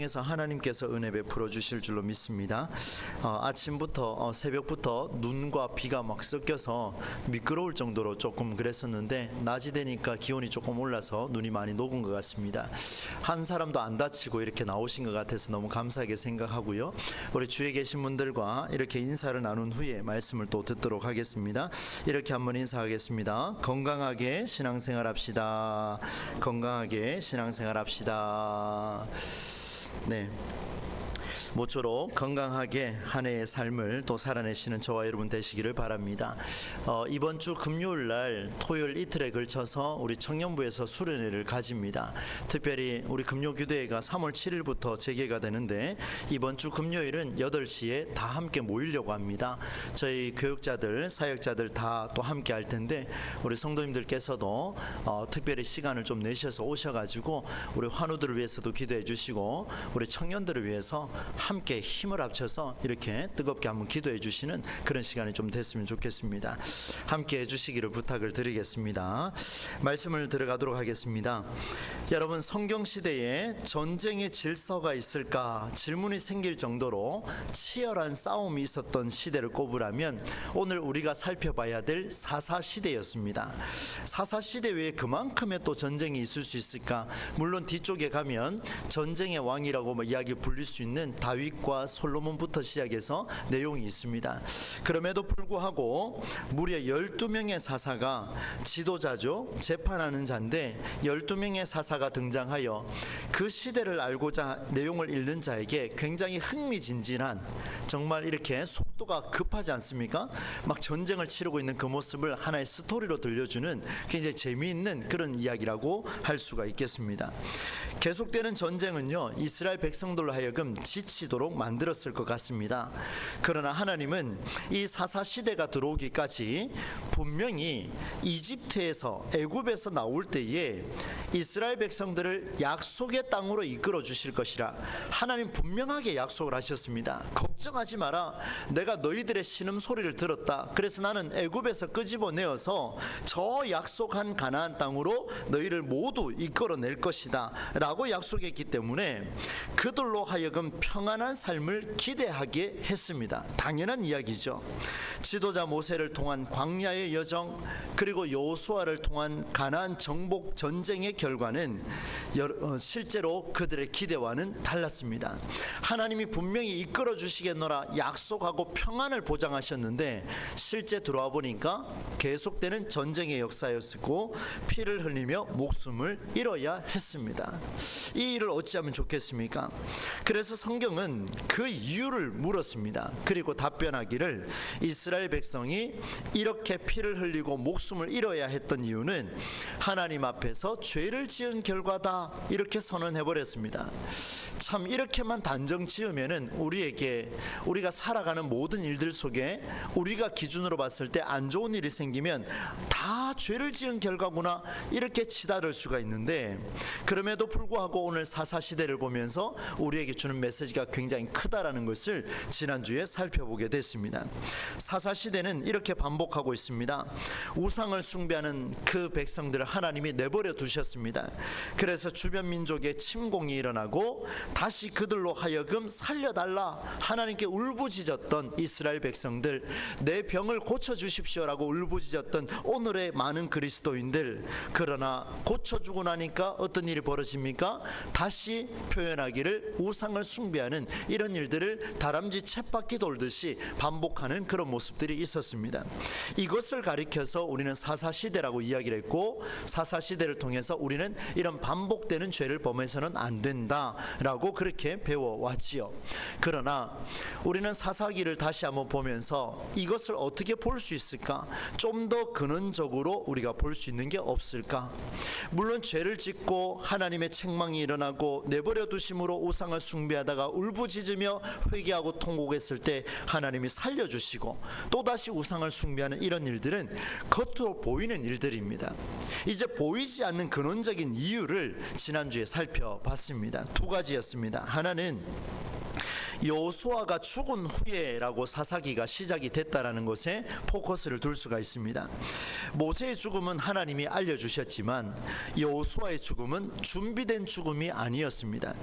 통해서 하나님께서 은혜 베풀어 주실 줄로 믿습니다. 아침부터 새벽부터 눈과 비가 막 섞여서 미끄러울 정도로 조금 그랬었는데 낮이 되니까 기온이 조금 올라서 눈이 많이 녹은 것 같습니다. 한 사람도 안 다치고 이렇게 나오신 것 같아서 너무 감사하게 생각하고요. 우리 주위에 계신 분들과 이렇게 인사를 나눈 후에 말씀을 또 듣도록 하겠습니다. 이렇게 한번 인사하겠습니다. 건강하게 신앙생활 합시다. 건강하게 신앙생활 합시다. 네. 모쪼록 건강하게 한 해의 삶을 또 살아내시는 저와 여러분 되시기를 바랍니다. 이번 주 금요일 날 토요일 이틀에 걸쳐서 우리 청년부에서 수련회를 가집니다. 특별히 우리 금요교대회가 3월 7일부터 재개가 되는데 이번 주 금요일은 8시에 다 함께 모이려고 합니다. 저희 교육자들, 사역자들 다 또 함께 할 텐데 우리 성도님들께서도 특별히 시간을 좀 내셔서 오셔가지고 우리 환우들을 위해서도 기도해 주시고 우리 청년들을 위해서 함께 힘을 합쳐서 이렇게 뜨겁게 한번 기도해 주시는 그런 시간이 좀 됐으면 좋겠습니다. 함께 해주시기를 부탁을 드리겠습니다. 말씀을 들어가도록 하겠습니다. 여러분, 성경시대에 전쟁의 질서가 있을까 질문이 생길 정도로 치열한 싸움이 있었던 시대를 꼽으라면 오늘 우리가 살펴봐야 될 사사시대였습니다. 사사시대 외에 그만큼의 또 전쟁이 있을 수 있을까? 물론 뒤쪽에 가면 전쟁의 왕이라고 이야기 불릴 수 있는 다윗과 솔로몬부터 시작해서 내용이 있습니다. 그럼에도 불구하고 무려 12명의 사사가 지도자죠. 재판하는 자인데 12명의 사사가 등장하여 그 시대를 알고자 내용을 읽는 자에게 굉장히 흥미진진한, 정말 이렇게 속도가 급하지 않습니까? 막 전쟁을 치르고 있는 그 모습을 하나의 스토리로 들려주는 굉장히 재미있는 그런 이야기라고 할 수가 있겠습니다. 계속되는 전쟁은요, 이스라엘 백성들로 하여금 지치도록 만들었을 것 같습니다. 그러나 하나님은 이 사사시대가 들어오기까지 분명히 이집트에서, 애굽에서 나올 때에 이스라엘 백성들을 약속의 땅으로 이끌어 주실 것이라 하나님 분명하게 약속을 하셨습니다. 걱정하지 마라. 내가 너희들의 신음소리를 들었다. 그래서 나는 애굽에서 끄집어내어서 저 약속한 가나안 땅으로 너희를 모두 이끌어낼 것이다 라고 약속했기 때문에 그들로 하여금 평안한 삶을 기대하게 했습니다. 당연한 이야기죠. 지도자 모세를 통한 광야의 여정, 그리고 여호수아를 통한 가나안 정복 전쟁의 결과는 실제로 그들의 기대와는 달랐습니다. 하나님이 분명히 이끌어 주시겠노라 약속하고 평안을 보장하셨는데 실제 들어와 보니까 계속되는 전쟁의 역사였고 피를 흘리며 목숨을 잃어야 했습니다. 이 일을 어찌하면 좋겠습니까? 그래서 성경은 그 이유를 물었습니다. 그리고 답변하기를 이스라엘 백성이 이렇게 피를 흘리고 목숨을 잃어야 했던 이유는 하나님 앞에서 죄를 지은 결과다, 이렇게 선언해버렸습니다. 참 이렇게만 단정 지으면은 우리가 살아가는 모든 일들 속에 우리가 기준으로 봤을 때 안 좋은 일이 생기면 다 죄를 지은 결과구나, 이렇게 치달을 수가 있는데 그럼에도 불구하고 오늘 사사시대를 보면서 우리에게 주는 메시지가 굉장히 크다라는 것을 지난주에 살펴보게 됐습니다. 사사시대는 이렇게 반복하고 있습니다. 우상을 숭배하는 그 백성들을 하나님이 내버려 두셨습니다. 그래서 주변 민족의 침공이 일어나고 다시 그들로 하여금 살려달라 하나님께 울부짖었던 이스라엘 백성들, 내 병을 고쳐주십시오라고 울부짖었던 오늘의 많은 그리스도인들, 그러나 고쳐주고 나니까 어떤 일이 벌어집니까? 다시 표현하기를 우상을 숭배하는 이런 일들을 다람쥐 쳇바퀴 돌듯이 반복하는 그런 모습들이 있었습니다. 이것을 가리켜서 우리는 사사시대라고 이야기를 했고, 사사시대를 통해서 우리는 이런 반복되는 죄를 범해서는 안 된다라고 그렇게 배워왔지요. 그러나 우리는 사사기를 다시 한번 보면서 이것을 어떻게 볼 수 있을까? 좀 더 근원적으로 우리가 볼 수 있는 게 없을까? 물론 죄를 짓고 하나님의 책망이 일어나고 내버려 두심으로 우상을 숭배하다가 울부짖으며 회개하고 통곡했을 때 하나님이 살려주시고 또다시 우상을 숭배하는 이런 일들은 겉으로 보이는 일들입니다. 이제 보이지 않는 근원적인 이유를 지난주에 살펴봤습니다. 두 가지였습니다. 하나는 여호수아가 죽은 후에라고 사사기가 시작이 됐다라는 것에 포커스를 둘 수가 있습니다. 모세의 죽음은 하나님이 알려주셨지만 여호수아의 죽음은 준비된 죽음이 아니었습니다.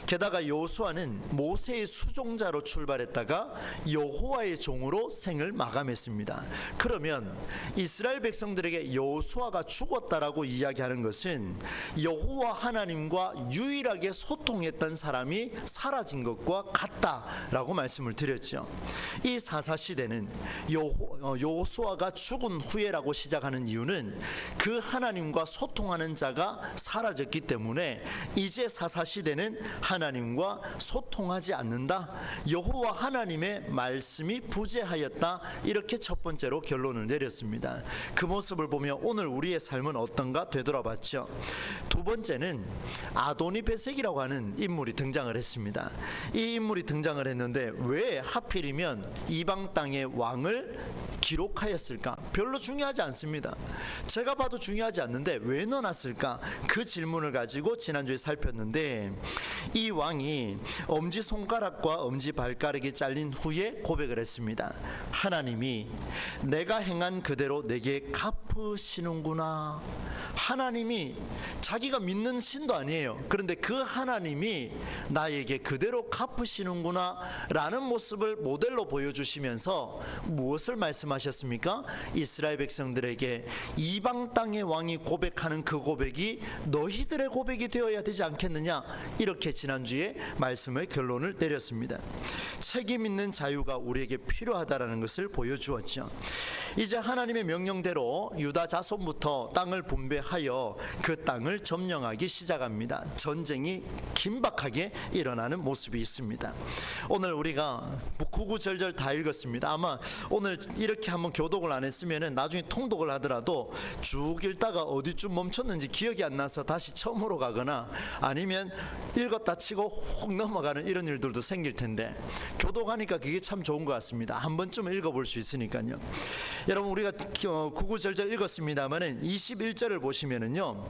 게다가 여호수아는 모세의 수종자로 출발했다가 여호와의 종으로 생을 마감했습니다. 그러면 이스라엘 백성들에게 여호수아가 죽었다라고 이야기하는 것은 여호와 하나님과 유일하게 소통했던 사람이 사라진 것과 같다라고 말씀을 드렸죠. 이 사사시대는 여호수아가 죽은 후에라고 시작하는 이유는 그 하나님과 소통하는 자가 사라졌기 때문에 이제 사사시대는 하나님과 소통하지 않는다, 여호와 하나님의 말씀이 부재하였다, 이렇게 첫 번째로 결론을 내렸습니다. 그 모습을 보며 오늘 우리의 삶은 어떤가 되돌아봤죠. 두 번째는 아도니베섹이라고 하는 인물이 등장을 했습니다. 이 인물이 등장을 했는데 왜 하필이면 이방 땅의 왕을 기록하였을까? 별로 중요하지 않습니다. 제가 봐도 중요하지 않는데 왜 넣어놨을까? 그 질문을 가지고 지난주에 살폈는데, 이 왕이 엄지손가락과 엄지발가락이 잘린 후에 고백을 했습니다. 하나님이 내가 행한 그대로 내게 갚으시는구나. 하나님이, 자기가 믿는 신도 아니에요. 그런데 그 하나님이 나에게 그대로 갚으시는구나 라는 모습을 모델로 보여주시면서 무엇을 말씀하셨습니까? 이스라엘 백성들에게 이방 땅의 왕이 고백하는 그 고백이 너희들의 고백이 되어야 되지 않겠느냐, 이렇게 지난주에 말씀의 결론을 내렸습니다. 책임 있는 자유가 우리에게 필요하다라는 것을 보여주었죠. 이제 하나님의 명령대로 유다 자손부터 땅을 분배하여 그 땅을 점령하기 시작합니다. 전쟁이 긴박하게 일어나는 모습이 있습니다. 오늘 우리가 구구절절 다 읽었습니다. 아마 오늘 이렇게 한번 교독을 안 했으면 나중에 통독을 하더라도 쭉 읽다가 어디쯤 멈췄는지 기억이 안 나서 다시 처음으로 가거나 아니면 읽었다 치고 혹 넘어가는 이런 일들도 생길 텐데, 교독하니까 그게 참 좋은 것 같습니다. 한 번쯤 읽어볼 수 있으니까요. 여러분, 우리가 구구절절 읽었습니다만 21절을 보시면은요,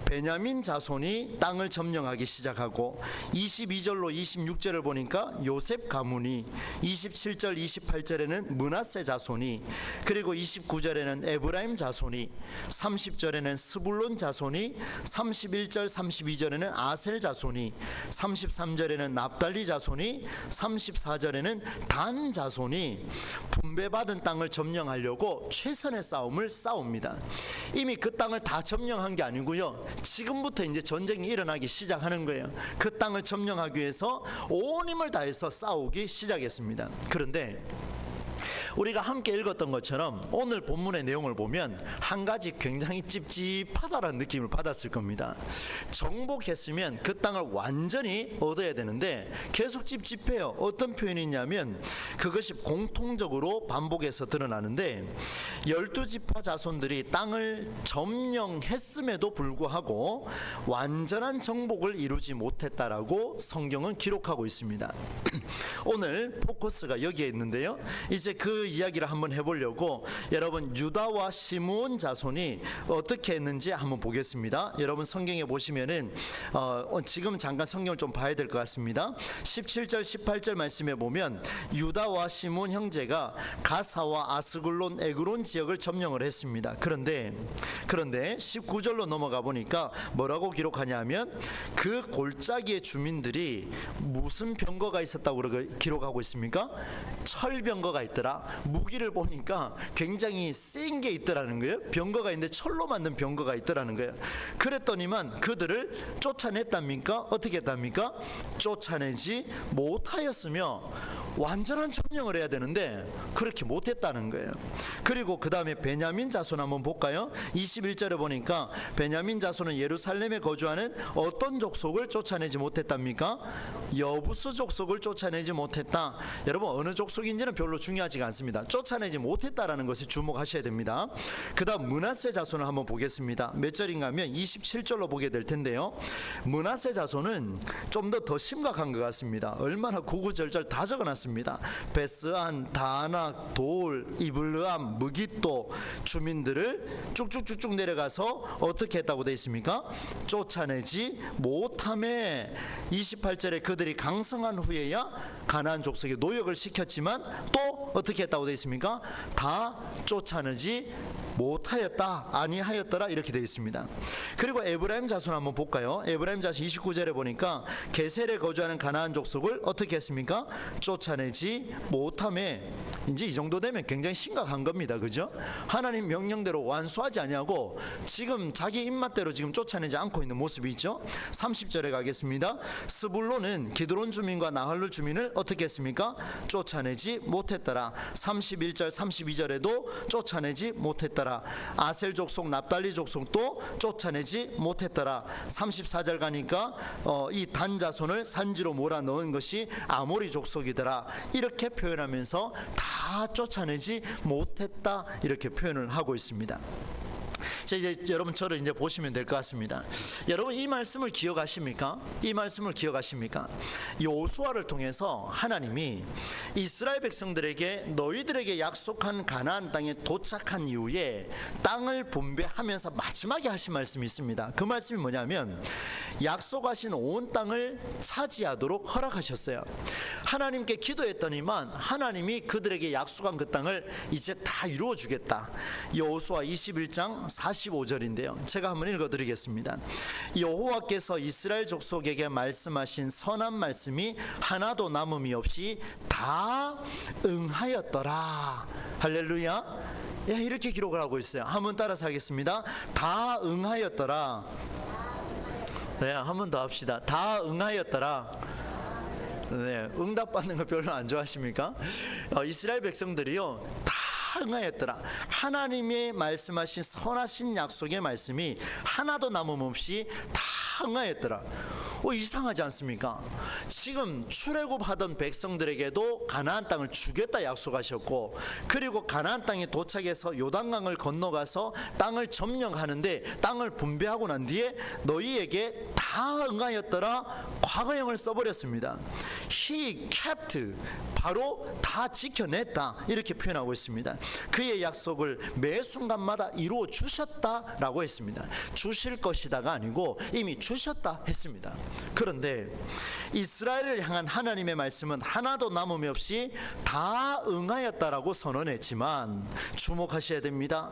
베냐민 자손이 땅을 점령하기 시작하고, 22절로 26절을 보니까 요셉 가문이, 27절 28절에는 므낫세 자손이, 그리고 29절에는 에브라임 자손이, 30절에는 스불론 자손이, 31절 32절에는 아셀 자손이, 33절에는 납달리 자손이, 34절에는 단 자손이 분배받은 땅을 점령하려고 최선의 싸움을 싸웁니다. 이미 그 땅을 다 점령한 게 아니고요, 지금부터 이제 전쟁이 일어나기 시작하는 거예요. 그 땅을 점령하기 위해서 온 힘을 다해서 싸우기 시작했습니다. 그런데 우리가 함께 읽었던 것처럼 오늘 본문의 내용을 보면 한 가지 굉장히 찝찝하다라는 느낌을 받았을 겁니다. 정복했으면 그 땅을 완전히 얻어야 되는데 계속 찝찝해요. 어떤 표현이 있냐면 그것이 공통적으로 반복해서 드러나는데, 12지파 자손들이 땅을 점령했음에도 불구하고 완전한 정복을 이루지 못했다라고 성경은 기록하고 있습니다. 오늘 포커스가 여기에 있는데요, 이제 그 이야기를 한번 해보려고 여러분 유다와 시므온 자손이 어떻게 했는지 한번 보겠습니다. 여러분 성경에 보시면은 지금 잠깐 성경을 좀 봐야 될 것 같습니다. 17절 18절 말씀에 보면 유다와 시므온 형제가 가사와 아스글론 에그론 지역을 점령을 했습니다. 그런데 19절로 넘어가 보니까 뭐라고 기록하냐면 그 골짜기의 주민들이 무슨 병거가 있었다고 기록하고 있습니까? 철병거가 있더라. 무기를 보니까 굉장히 센 게 있더라는 거예요. 병거가 있는데 철로 만든 병거가 있더라는 거예요. 그랬더니만 그들을 쫓아냈답니까? 어떻게 했답니까? 쫓아내지 못하였으며 완전한 점령을 해야 되는데 그렇게 못했다는 거예요. 그리고 그 다음에 베냐민 자손 한번 볼까요? 21절에 보니까 베냐민 자손은 예루살렘에 거주하는 어떤 족속을 쫓아내지 못했답니까? 여부스 족속을 쫓아내지 못했다. 여러분 어느 족속인지는 별로 중요하지가 않습니다. 쫓아내지 못했다라는 것에 주목하셔야 됩니다. 그 다음 므낫세 자손을 한번 보겠습니다. 몇 절인가 하면 27절로 보게 될 텐데요, 므낫세 자손은 좀 더 심각한 것 같습니다. 얼마나 구구절절 다 적어놨습니다. 않습니다. 베스안, 다낙, 돌, 이블르암, 무깃도 주민들을 쭉쭉쭉쭉 내려가서 어떻게 했다고 되어 있습니까? 쫓아내지 못하매 28절에 그들이 강성한 후에야 가나안 족속에 노역을 시켰지만 또 어떻게 했다고 되어 있습니까? 다 쫓아내지 못하였다, 아니하였더라, 이렇게 되어 있습니다. 그리고 에브라임 자손 한번 볼까요? 에브라임 자손 29절에 보니까 게셀에 거주하는 가나안 족속을 어떻게 했습니까? 쫓아내지 못하매. 이제 이 정도 되면 굉장히 심각한 겁니다. 그죠? 하나님 명령대로 완수하지 아니하고 지금 자기 입맛대로 지금 쫓아내지 않고 있는 모습이 있죠. 30절에 가겠습니다. 스불론은 기드론 주민과 나할루 주민을 어떻게 했습니까? 쫓아내지 못했더라. 31절 32절에도 쫓아내지 못했더라. 아셀 족속, 납달리 족속도 쫓아내지 못했더라. 34절 가니까 이 단 자손을 산지로 몰아넣은 것이 아모리 족속이더라. 이렇게 표현하면서 다 쫓아내지 못했다, 이렇게 표현을 하고 있습니다. 자, 이제 여러분 저를 이제 보시면 될 것 같습니다. 여러분 이 말씀을 기억하십니까? 이 말씀을 기억하십니까? 여호수아를 통해서 하나님이 이스라엘 백성들에게 너희들에게 약속한 가나안 땅에 도착한 이후에 땅을 분배하면서 마지막에 하신 말씀이 있습니다. 그 말씀이 뭐냐면 약속하신 온 땅을 차지하도록 허락하셨어요. 하나님께 기도했더니만 하나님이 그들에게 약속한 그 땅을 이제 다 이루어 주겠다. 여호수아 21장 45절인데요. 제가 한번 읽어드리겠습니다. 여호와께서 이스라엘 족속에게 말씀하신 선한 말씀이 하나도 남음이 없이 다 응하였더라. 할렐루야. 예, 이렇게 기록을 하고 있어요. 한번 따라서 하겠습니다. 다 응하였더라. 네, 한 번 더 합시다. 다 응하였더라. 네, 응답받는 거 별로 안 좋아하십니까? 이스라엘 백성들이요 다 응하였더라. 하나님의 말씀하신 선하신 약속의 말씀이 하나도 남음없이 다 응하였더라. 이상하지 않습니까? 지금 출애굽하던 백성들에게도 가나안 땅을 주겠다 약속하셨고, 그리고 가나안 땅에 도착해서 요단강을 건너가서 땅을 점령하는데 땅을 분배하고 난 뒤에 너희에게 다 응하였더라 과거형을 써버렸습니다. He kept, 바로 다 지켜냈다, 이렇게 표현하고 있습니다. 그의 약속을 매 순간마다 이루어 주셨다라고 했습니다. 주실 것이다가 아니고 이미 주셨다 했습니다. 그런데 이스라엘을 향한 하나님의 말씀은 하나도 남음이 없이 다 응하였다라고 선언했지만 주목하셔야 됩니다.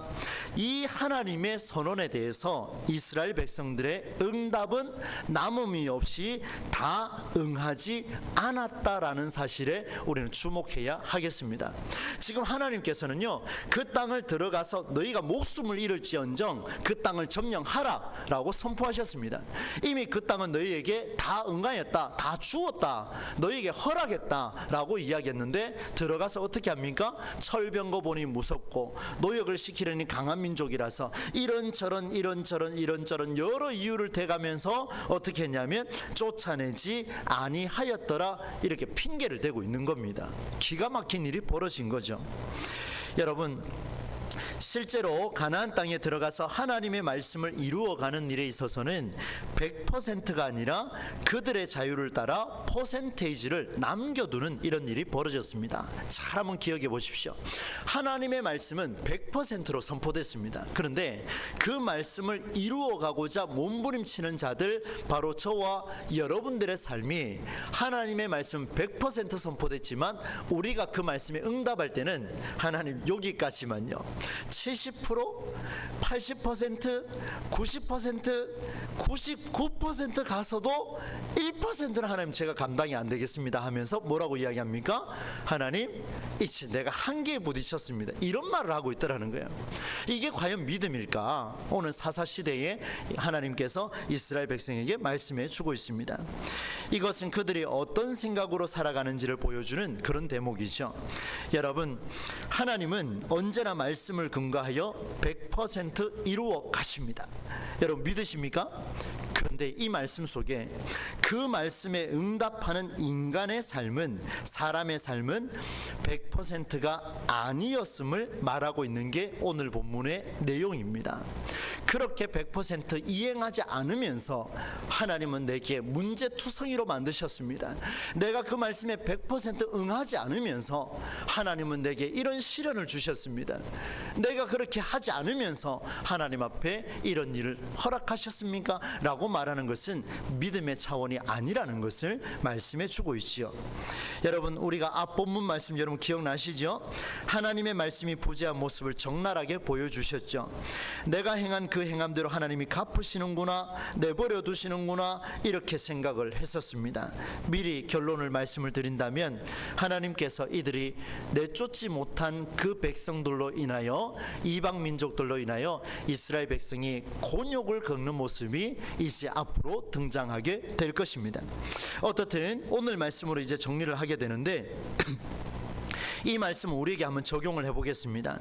이 하나님의 선언에 대해서 이스라엘 백성들의 응답은 남음이 없이 다 응하지 않았다라는 사실에 우리는 주목해야 하겠습니다. 지금 하나님께서는요 그 땅을 들어가서 너희가 목숨을 잃을지언정 그 땅을 점령하라 라고 선포하셨습니다. 이미 그 땅은 너희에게 다 응하였다, 다 주었다, 너희에게 허락했다 라고 이야기했는데 들어가서 어떻게 합니까? 철병거 보니 무섭고 노역을 시키려니 강한 민족이라서 이런저런 여러 이유를 대가면서 어떻게 했냐면 쫓아내지 아니하였더라, 이렇게 핑계를 대고 있는 겁니다. 기가 막힌 일이 벌어진 거죠. 여러분, 실제로 가나안 땅에 들어가서 하나님의 말씀을 이루어가는 일에 있어서는 100%가 아니라 그들의 자유를 따라 퍼센테이지를 남겨두는 이런 일이 벌어졌습니다. 잘 한번 기억해 보십시오. 하나님의 말씀은 100%로 선포됐습니다. 그런데 그 말씀을 이루어가고자 몸부림치는 자들, 바로 저와 여러분들의 삶이 하나님의 말씀 100% 선포됐지만 우리가 그 말씀에 응답할 때는 하나님 여기까지만요, 70%, 80%, 90%, 99% 가서도 1%는 하나님 제가 감당이 안 되겠습니다 하면서 뭐라고 이야기합니까? 하나님, 이제 내가 한계에 부딪혔습니다, 이런 말을 하고 있더라는 거예요. 이게 과연 믿음일까? 오늘 사사시대에 하나님께서 이스라엘 백성에게 말씀해 주고 있습니다. 이것은 그들이 어떤 생각으로 살아가는지를 보여주는 그런 대목이죠. 여러분, 하나님은 언제나 말씀을 근거하여 100% 이루어 가십니다. 여러분 믿으십니까? 그런데 이 말씀 속에 그 말씀에 응답하는 인간의 삶은, 사람의 삶은 100%가 아니었음을 말하고 있는 게 오늘 본문의 내용입니다. 그렇게 100% 이행하지 않으면서 하나님은 내게 문제투성이로 만드셨습니다. 내가 그 말씀에 100% 응하지 않으면서 하나님은 내게 이런 시련을 주셨습니다. 내가 그렇게 하지 않으면서 하나님 앞에 이런 일을 허락하셨습니까? 라고 말하는 것은 믿음의 차원이 아니라는 것을 말씀해 주고 있지요. 여러분, 우리가 앞 본문 말씀 여러분 기억나시죠? 하나님의 말씀이 부재한 모습을 적나라하게 보여주셨죠. 내가 행한 그 행함대로 하나님이 갚으시는구나, 내버려 두시는구나, 이렇게 생각을 했었습니다. 미리 결론을 말씀을 드린다면 하나님께서 이들이 내쫓지 못한 그 백성들로 인하여, 이방 민족들로 인하여 이스라엘 백성이 곤욕을 겪는 모습이 이제 앞으로 등장하게 될 것입니다. 어떻든 오늘 말씀으로 이제 정리를 하게 되는데 이 말씀을 우리에게 한번 적용을 해보겠습니다.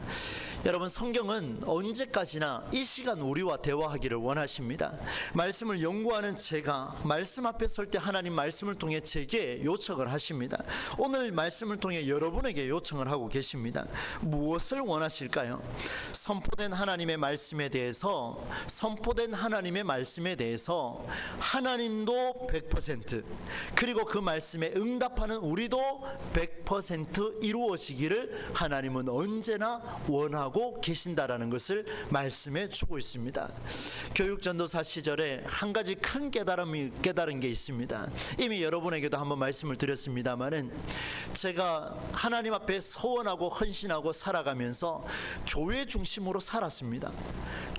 여러분, 성경은 언제까지나 이 시간 우리와 대화하기를 원하십니다. 말씀을 연구하는 제가 말씀 앞에 설 때 하나님 말씀을 통해 제게 요청을 하십니다. 오늘 말씀을 통해 여러분에게 요청을 하고 계십니다. 무엇을 원하실까요? 선포된 하나님의 말씀에 대해서, 하나님도 100%, 그리고 그 말씀에 응답하는 우리도 100% 이루어지기를 하나님은 언제나 원하고 계신다라는 것을 말씀해 주고 있습니다. 교육전도사 시절에 한 가지 큰 깨달은 게 있습니다. 이미 여러분에게도 한번 말씀을 드렸습니다마는, 제가 하나님 앞에 서원하고 헌신하고 살아가면서 교회 중심으로 살았습니다.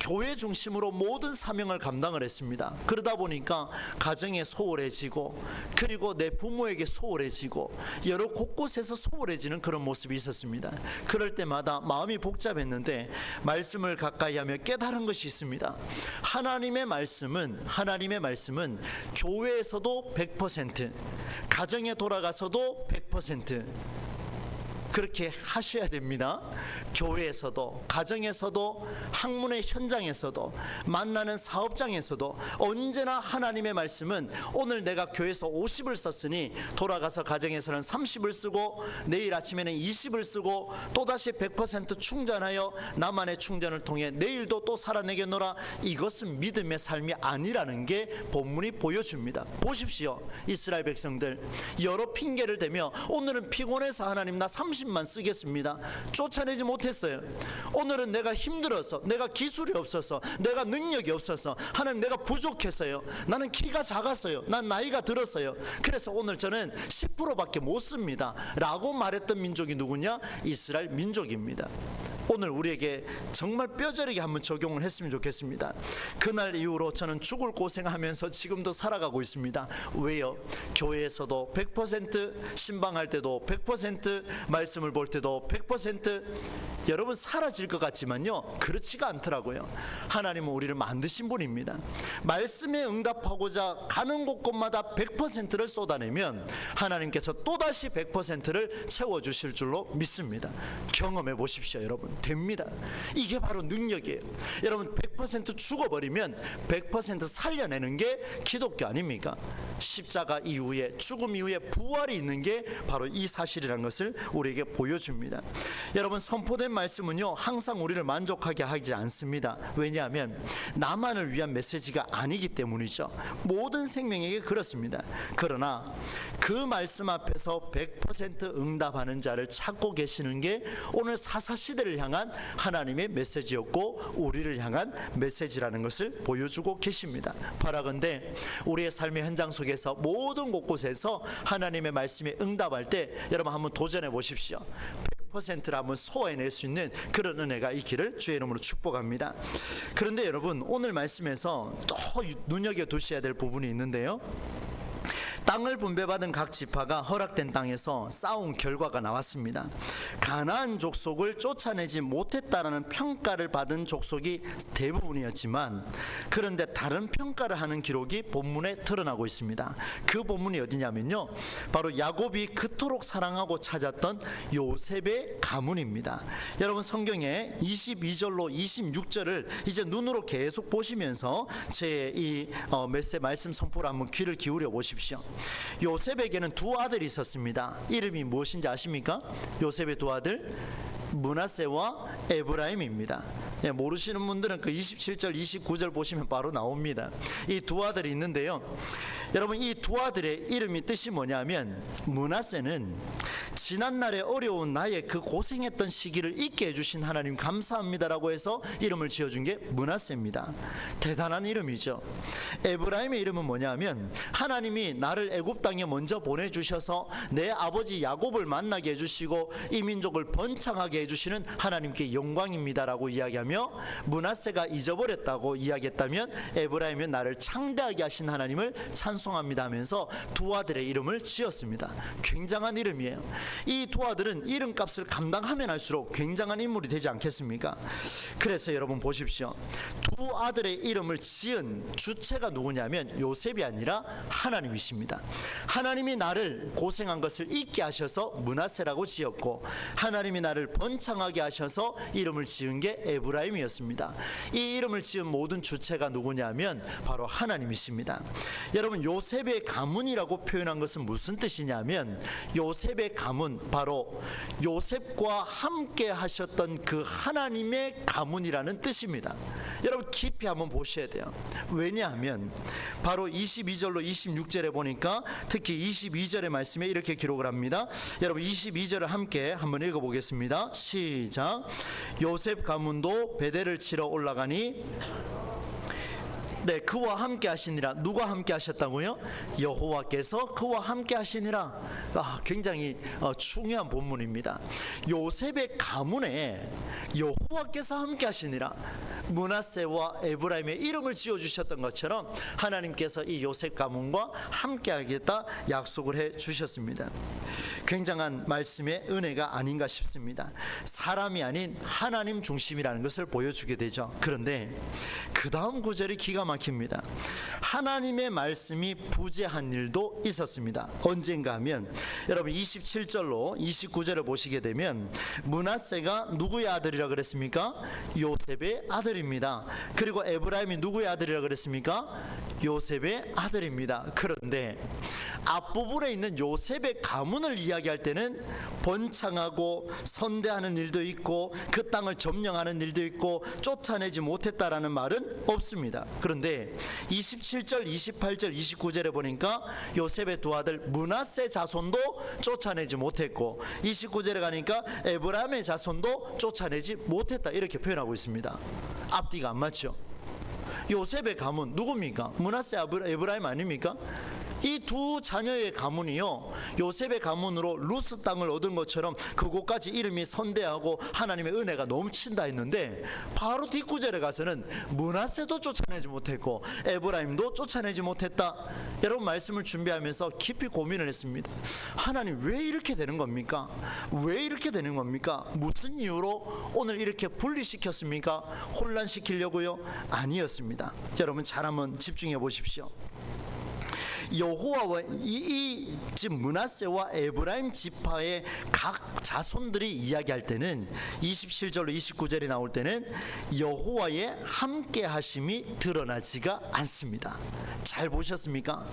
교회 중심으로 모든 사명을 감당을 했습니다. 그러다 보니까 가정에 소홀해지고, 그리고 내 부모에게 소홀해지고, 여러 곳곳에서 소홀해지는 그런 모습이 있었습니다. 그럴 때마다 마음이 복잡했는데 말씀을 가까이 하며 깨달은 것이 있습니다. 하나님의 말씀은 교회에서도 100%, 가정에 돌아가서도 100% 그렇게 하셔야 됩니다. 교회에서도, 가정에서도, 학문의 현장에서도, 만나는 사업장에서도 언제나 하나님의 말씀은, 오늘 내가 교회에서 50을 썼으니 돌아가서 가정에서는 30을 쓰고, 내일 아침에는 20을 쓰고, 또다시 100% 충전하여 나만의 충전을 통해 내일도 또 살아내겠노라. 이것은 믿음의 삶이 아니라는 게 본문이 보여줍니다. 보십시오. 이스라엘 백성들 여러 핑계를 대며, 오늘은 피곤해서 하나님 나 30만 쓰겠습니다. 쫓아내지 못했어요. 오늘은 내가 힘들어서, 내가 기술이 없어서, 내가 능력이 없어서, 하나님 내가 부족해서요, 나는 키가 작았어요, 난 나이가 들었어요, 그래서 오늘 저는 10%밖에 못 씁니다 라고 말했던 민족이 누구냐? 이스라엘 민족입니다. 오늘 우리에게 정말 뼈저리게 한번 적용을 했으면 좋겠습니다. 그날 이후로 저는 죽을 고생하면서 지금도 살아가고 있습니다. 왜요? 교회에서도 100%, 신방할 때도 100%, 말씀을 볼 때도 100%. 여러분, 사라질 것 같지만요, 그렇지가 않더라고요. 하나님은 우리를 만드신 분입니다. 말씀에 응답하고자 가는 곳곳마다 100%를 쏟아내면 하나님께서 또다시 100%를 채워주실 줄로 믿습니다. 경험해 보십시오. 여러분, 됩니다. 이게 바로 능력이에요. 여러분, 100% 죽어버리면 100% 살려내는 게 기독교 아닙니까? 십자가 이후에, 죽음 이후에 부활이 있는 게 바로 이 사실이라는 것을 우리에게 보여줍니다. 여러분, 선포된 말씀은요, 항상 우리를 만족하게 하지 않습니다. 왜냐하면 나만을 위한 메시지가 아니기 때문이죠. 모든 생명에게 그렇습니다. 그러나 그 말씀 앞에서 100% 응답하는 자를 찾고 계시는 게 오늘 사사시대를 향한 하나님의 메시지였고, 우리를 향한 메시지라는 것을 보여주고 계십니다. 바라건대 우리의 삶의 현장 속에서 모든 곳곳에서 하나님의 말씀에 응답할 때 여러분 한번 도전해 보십시오. 100%를 한번 소화해낼 수 있는 그런 은혜가 있기를 주의 이름으로 축복합니다. 그런데 여러분, 오늘 말씀에서 또 눈여겨두셔야 될 부분이 있는데요, 땅을 분배받은 각 지파가 허락된 땅에서 싸운 결과가 나왔습니다. 가나안 족속을 쫓아내지 못했다라는 평가를 받은 족속이 대부분이었지만, 그런데 다른 평가를 하는 기록이 본문에 드러나고 있습니다. 그 본문이 어디냐면요, 바로 야곱이 그토록 사랑하고 찾았던 요셉의 가문입니다. 여러분, 성경에 22절로 26절을 이제 눈으로 계속 보시면서 제 이 메시지 말씀 선포를 한번 귀를 기울여 보십시오. 요셉에게는 두 아들이 있었습니다. 이름이 무엇인지 아십니까? 요셉의 두 아들, 므낫세와 에브라임입니다. 모르시는 분들은 그 27절 29절 보시면 바로 나옵니다. 이 두 아들이 있는데요, 여러분 이 두 아들의 이름이 뜻이 뭐냐면, 므낫세는 지난날에 어려운 나의 그 고생했던 시기를 잊게 해주신 하나님 감사합니다라고 해서 이름을 지어준 게 므낫세입니다. 대단한 이름이죠. 에브라임의 이름은 뭐냐면, 하나님이 나를 애굽 땅에 먼저 보내주셔서 내 아버지 야곱을 만나게 해주시고 이 민족을 번창하게 해주시는 하나님께 영광입니다라고 이야기하며, 므낫세가 잊어버렸다고 이야기했다면 에브라임은 나를 창대하게 하신 하나님을 찬송합니다 하면서 두 아들의 이름을 지었습니다. 굉장한 이름이에요. 이 두 아들은 이름값을 감당하면 할수록 굉장한 인물이 되지 않겠습니까? 그래서 여러분 보십시오. 두 아들의 이름을 지은 주체가 누구냐면 요셉이 아니라 하나님이십니다. 하나님이 나를 고생한 것을 잊게 하셔서 므낫세라고 지었고, 하나님이 나를 번창하게 하셔서 이름을 지은 게 에브라임이었습니다. 이 이름을 지은 모든 주체가 누구냐면 바로 하나님이십니다. 여러분, 요셉의 가문이라고 표현한 것은 무슨 뜻이냐면, 요셉의 가문, 바로 요셉과 함께 하셨던 그 하나님의 가문이라는 뜻입니다. 여러분 깊이 한번 보셔야 돼요. 왜냐하면 바로 22절로 26절에 보니까 특히 22절의 말씀에 이렇게 기록을 합니다. 여러분 22절을 함께 한번 읽어보겠습니다. 시작. 요셉 가문도 베델을 치러 올라가니, 네, 그와 함께 하시니라. 누가 함께 하셨다고요? 여호와께서 그와 함께 하시니라. 굉장히 중요한 본문입니다. 요셉의 가문에 여호와께서 함께 하시니라. 므낫세와 에브라임의 이름을 지어주셨던 것처럼 하나님께서 이 요셉 가문과 함께 하겠다 약속을 해 주셨습니다. 굉장한 말씀의 은혜가 아닌가 싶습니다. 사람이 아닌 하나님 중심이라는 것을 보여주게 되죠. 그런데 그 다음 구절이 기가 막힙니다. 하나님의 말씀이 부재한 일도 있었습니다. 언젠가 하면 여러분 27절로 29절을 보시게 되면, 므낫세가 누구의 아들이라 그랬습니까? 요셉의 아들입니다. 그리고 에브라임이 누구의 아들이라 그랬습니까? 요셉의 아들입니다. 그런데 앞부분에 있는 요셉의 가문을 이야기할 때는 번창하고 선대하는 일도 있고 그 땅을 점령하는 일도 있고 쫓아내지 못했다라는 말은 없습니다. 그런데 27절, 28절, 29절에 보니까 요셉의 두 아들 므낫세 자손도 쫓아내지 못했고, 29절에 가니까 에브라임의 자손도 쫓아내지 못했다, 이렇게 표현하고 있습니다. 앞뒤가 안 맞죠? 요셉의 가문 누굽니까? 므낫세, 에브라임 아닙니까? 이 두 자녀의 가문이요, 요셉의 가문으로 루스 땅을 얻은 것처럼 그곳까지 이름이 선대하고 하나님의 은혜가 넘친다 했는데, 바로 뒷구절에 가서는 므낫세도 쫓아내지 못했고 에브라임도 쫓아내지 못했다. 여러분 말씀을 준비하면서 깊이 고민을 했습니다. 하나님 왜 이렇게 되는 겁니까? 왜 이렇게 되는 겁니까? 무슨 이유로 오늘 이렇게 분리시켰습니까? 혼란시키려고요? 아니었습니다. 여러분 잘 한번 집중해 보십시오. 여호와와 지금 므낫세와 에브라임 지파의 각 자손들이 이야기할 때는 27절로 29절이 나올 때는 여호와의 함께 하심이 드러나지가 않습니다. 잘 보셨습니까?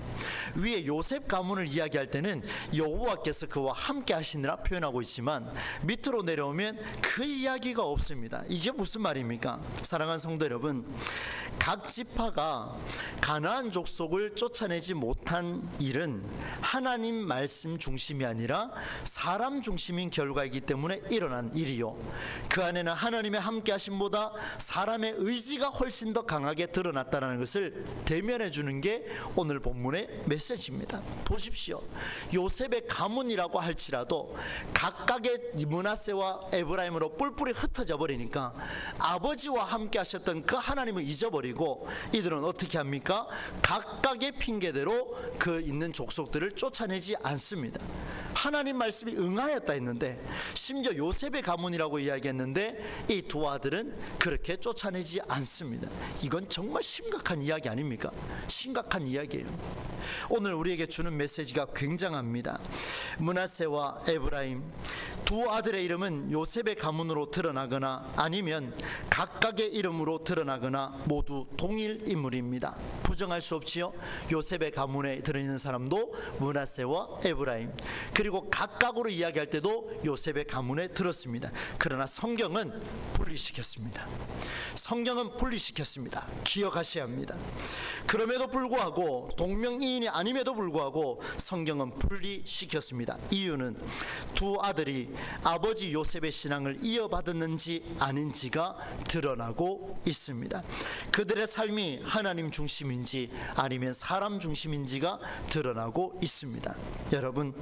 위에 요셉 가문을 이야기할 때는 여호와께서 그와 함께 하시느라 표현하고 있지만, 밑으로 내려오면 그 이야기가 없습니다. 이게 무슨 말입니까? 사랑하는 성도 여러분, 각 지파가 가나안 족속을 쫓아내지 못한 일은 하나님 말씀 중심이 아니라 사람 중심인 결과이기 때문에 일어난 일이요, 그 안에는 하나님의 함께 하심보다 사람의 의지가 훨씬 더 강하게 드러났다는 것을 대면해 주는 게 오늘 본문의 메시지입니다. 보십시오. 요셉의 가문이라고 할지라도 각각의 므낫세와 에브라임으로 뿔뿔이 흩어져 버리니까 아버지와 함께 하셨던 그 하나님을 잊어버리고 이들은 어떻게 합니까? 각각의 핑계대로 그 있는 족속들을 쫓아내지 않습니다. 하나님 말씀이 응하였다 했는데, 심지어 요셉의 가문이라고 이야기했는데 이 두 아들은 그렇게 쫓아내지 않습니다. 이건 정말 심각한 이야기 아닙니까? 심각한 이야기예요. 오늘 우리에게 주는 메시지가 굉장합니다. 므낫세와 에브라임 두 아들의 이름은 요셉의 가문으로 드러나거나 아니면 각각의 이름으로 드러나거나 모두 동일 인물입니다. 부정할 수 없지요. 요셉의 가문에 들어있는 사람도 므낫세와 에브라임, 그리고 각각으로 이야기할 때도 요셉의 가문에 들었습니다. 그러나 성경은 분리시켰습니다. 성경은 분리시켰습니다. 기억하셔야 합니다. 그럼에도 불구하고 동명이인이 아님에도 불구하고 성경은 분리시켰습니다. 이유는 두 아들이 아버지 요셉의 신앙을 이어받았는지 아닌지가 드러나고 있습니다. 그들의 삶이 하나님 중심인지 아니면 사람 중심인지가 드러나고 있습니다. 여러분,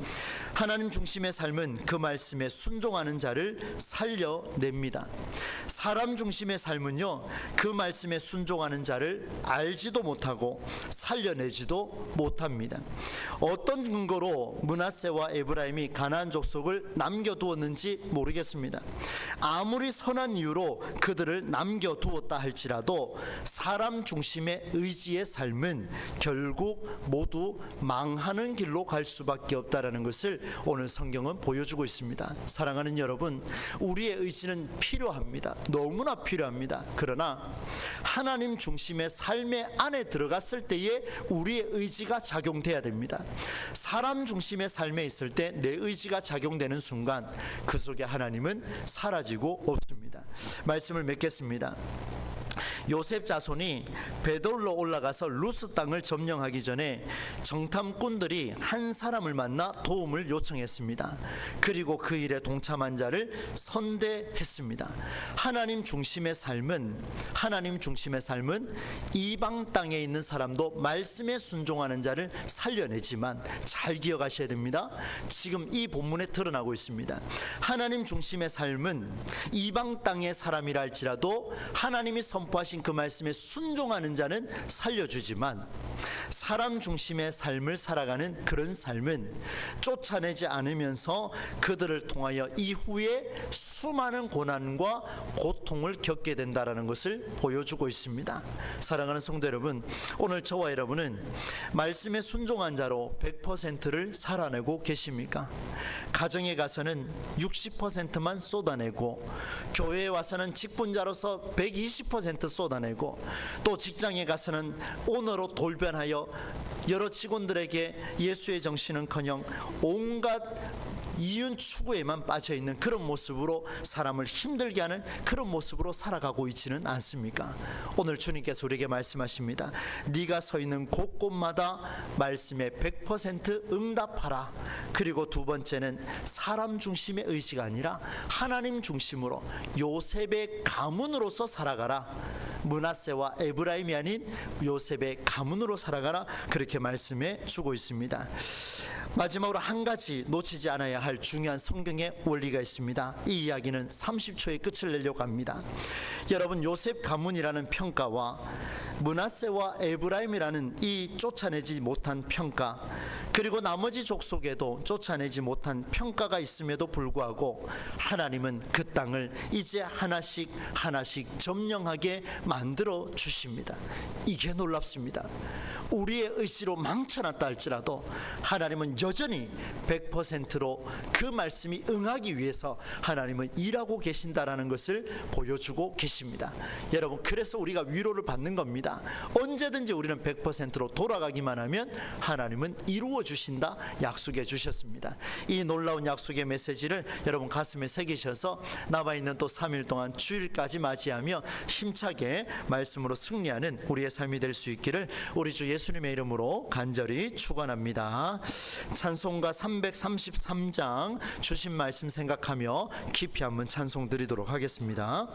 하나님 중심의 삶은 그 말씀에 순종하는 자를 살려냅니다. 사람 중심의 삶은요, 그 말씀에 순종하는 자를 알지도 못하고 살려내지도 못합니다. 어떤 근거로 므낫세와 에브라임이 가나안 족속을 남겨두었는지 모르겠습니다. 아무리 선한 이유로 그들을 남겨두었다 할지라도 사람 중심의 의지의 삶은 결국 모두 망하는 길로 갈 수밖에 없다라는 것을 오늘 성경은 보여주고 있습니다. 사랑하는 여러분, 우리의 의지는 필요합니다. 너무나 필요합니다. 그러나 하나님 중심의 삶의 안에 들어갔을 때에 우리의 의지가 작용돼야 됩니다. 사람 중심의 삶에 있을 때 내 의지가 작용되는 순간 그 속에 하나님은 사라지고 없습니다. 말씀을 맺겠습니다. 요셉 자손이 베돌로 올라가서 루스 땅을 점령하기 전에 정탐꾼들이 한 사람을 만나 도움을 요청했습니다. 그리고 그 일에 동참한 자를 선대했습니다. 하나님 중심의 삶은 이방 땅에 있는 사람도 말씀에 순종하는 자를 살려내지만 잘 기억하셔야 됩니다. 지금 이 본문에 드러나고 있습니다. 하나님 중심의 삶은 이방 땅의 사람이라 할지라도 하나님이 선포하신 그 말씀에 순종하는 자는 살려주지만 사람 중심의 삶을 살아가는 그런 삶은 쫓아내지 않으면서 그들을 통하여 이후에 수많은 고난과 고통을 겪게 된다는 것을 보여주고 있습니다. 사랑하는 성도 여러분, 오늘 저와 여러분은 말씀에 순종한 자로 100%를 살아내고 계십니까? 가정에 가서는 60%만 쏟아내고 교회에 와서는 직분자로서 120% 쏟아내고 또 직장에 가서는 오너로 돌변하여 여러 직원들에게 예수의 정신은커녕 온갖 이윤 추구에만 빠져있는 그런 모습으로 사람을 힘들게 하는 그런 모습으로 살아가고 있지는 않습니까? 오늘 주님께서 우리에게 말씀하십니다. 네가 서 있는 곳곳마다 말씀에 100% 응답하라. 그리고 두 번째는 사람 중심의 의지가 아니라 하나님 중심으로 요셉의 가문으로서 살아가라. 므낫세와 에브라임이 아닌 요셉의 가문으로 살아가라. 그렇게 말씀해 주고 있습니다. 마지막으로 한 가지 놓치지 않아야 할 중요한 성경의 원리가 있습니다. 이 이야기는 30초에 끝을 내려고 합니다. 여러분, 요셉 가문이라는 평가와 므낫세와 에브라임이라는 이 쫓아내지 못한 평가, 그리고 나머지 족속에도 쫓아내지 못한 평가가 있음에도 불구하고 하나님은 그 땅을 이제 하나씩 하나씩 점령하게 만들어 주십니다. 이게 놀랍습니다. 우리의 의지로 망쳐놨다 할지라도 하나님은 여전히 100%로 그 말씀이 응하기 위해서 하나님은 일하고 계신다라는 것을 보여주고 계십니다. 여러분, 그래서 우리가 위로를 받는 겁니다. 언제든지 우리는 100%로 돌아가기만 하면 하나님은 이루어 주신다 약속해 주셨습니다. 이 놀라운 약속의 메시지를 여러분 가슴에 새기셔서 남아있는 또 3일 동안 주일까지 맞이하며 힘차게 말씀으로 승리하는 우리의 삶이 될 수 있기를 우리 주 예수님의 이름으로 간절히 축원합니다. 찬송가 333장 주신 말씀 생각하며 깊이 한번 찬송 드리도록 하겠습니다.